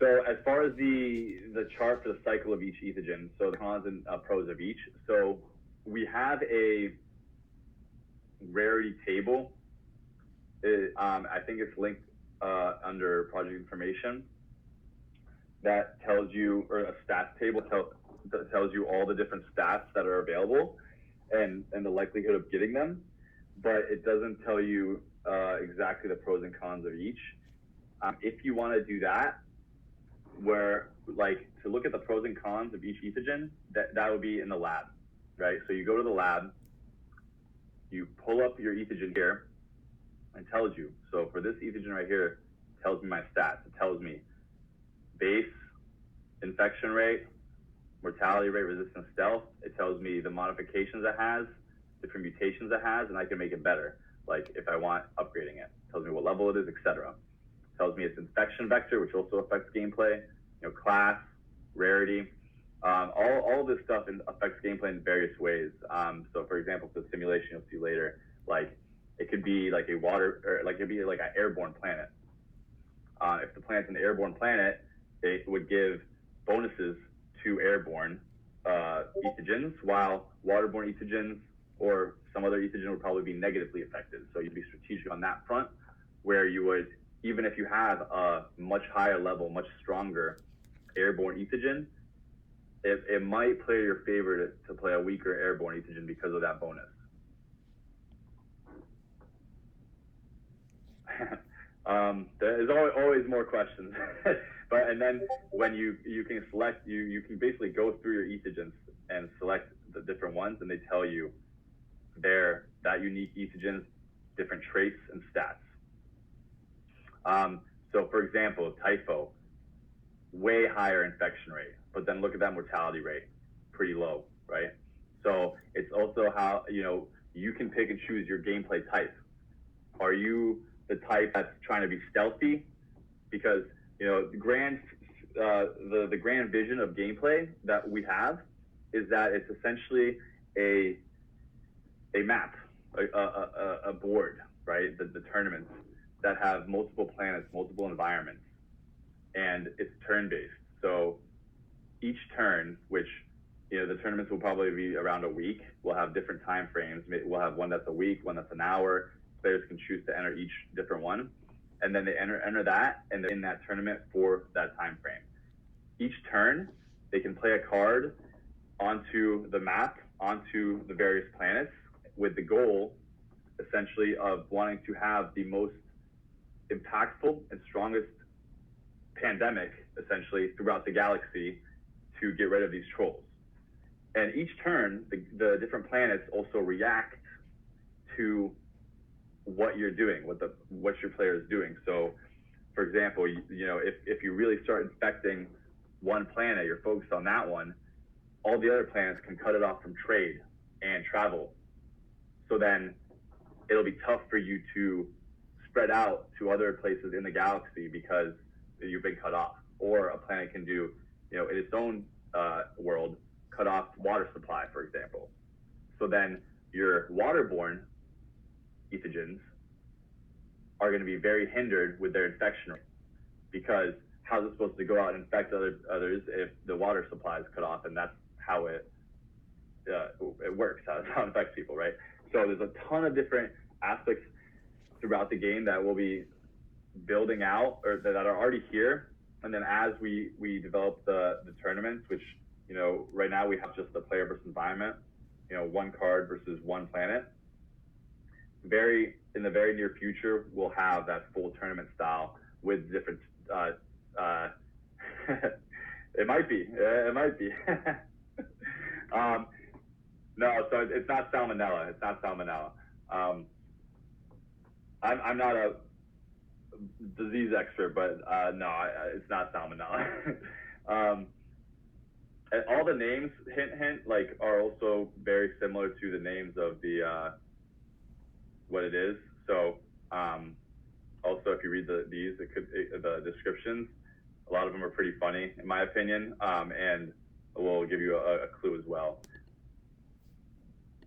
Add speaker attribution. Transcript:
Speaker 1: So as far as the chart for the cycle of each ethogen, so the cons and pros of each. So we have a rarity table. I think it's linked under project information that tells you, or a stats table that tells you all the different stats that are available and the likelihood of getting them, but it doesn't tell you exactly the pros and cons of each. If you want to do that, where like to look at the pros and cons of each ethogen, that would be in the lab, right? So you go to the lab, you pull up your ethogen here, and tells you. So for this ethogen right here, it tells me my stats. It tells me base, infection rate, mortality rate, resistance, stealth. It tells me the modifications it has, different mutations it has, and I can make it better. Like if I want upgrading it, it tells me what level it is, etc. It tells me its infection vector, which also affects gameplay, class, rarity. All this stuff affects gameplay in various ways. So for example, for the simulation you'll see later, like it could be like a water, or like it'd be like an airborne planet. If the planet's an airborne planet, it would give bonuses to airborne ethogens, while waterborne ethogens or some other ethogen would probably be negatively affected. So you'd be strategic on that front, where you would, even if you have a much higher level, much stronger airborne ethogen, it might play your favor to play a weaker airborne ethogen because of that bonus. There's always more questions, and then when you can select, you can basically go through your ethogens and select the different ones, and they tell you that unique ethogen's different traits and stats. So for example, typho, way higher infection rate, but then look at that mortality rate, pretty low, right? So it's also how you can pick and choose your gameplay type. Are you the type that's trying to be stealthy? Because the grand vision of gameplay that we have is that it's essentially a map, a board, right? The tournaments that have multiple planets, multiple environments, and it's turn-based. So each turn, which the tournaments will probably be around a week, we'll have different time frames. We'll have one that's a week, one that's an hour. Players can choose to enter each different one, and then they enter that, and they're in that tournament for that time frame. Each turn, they can play a card onto the map, onto the various planets, with the goal, essentially, of wanting to have the most impactful and strongest pandemic, essentially, throughout the galaxy to get rid of these trolls. And each turn, the different planets also react to what you're doing, what your player is doing. So, for example, if you really start infecting one planet, you're focused on that one, all the other planets can cut it off from trade and travel. So then it'll be tough for you to spread out to other places in the galaxy because you've been cut off. Or a planet can do, in its own world, cut off water supply, for example. So then your waterborne ethogens are going to be very hindered with their infection rate, because how's it supposed to go out and infect others if the water supply is cut off? And that's how it works, how it affects people, right? So there's a ton of different aspects throughout the game that we'll be building out, or that are already here. And then as we develop the tournaments, which right now we have just the player versus environment, one card versus one planet. In the very near future, we'll have that full tournament style with different. It might be. No, so it's not salmonella. It's not salmonella. I'm not a disease expert, but no, it's not salmonella. And all the names, hint, like, are also very similar to the names of the what it is. So also, if you read the descriptions, a lot of them are pretty funny, in my opinion, and will give you a clue as well.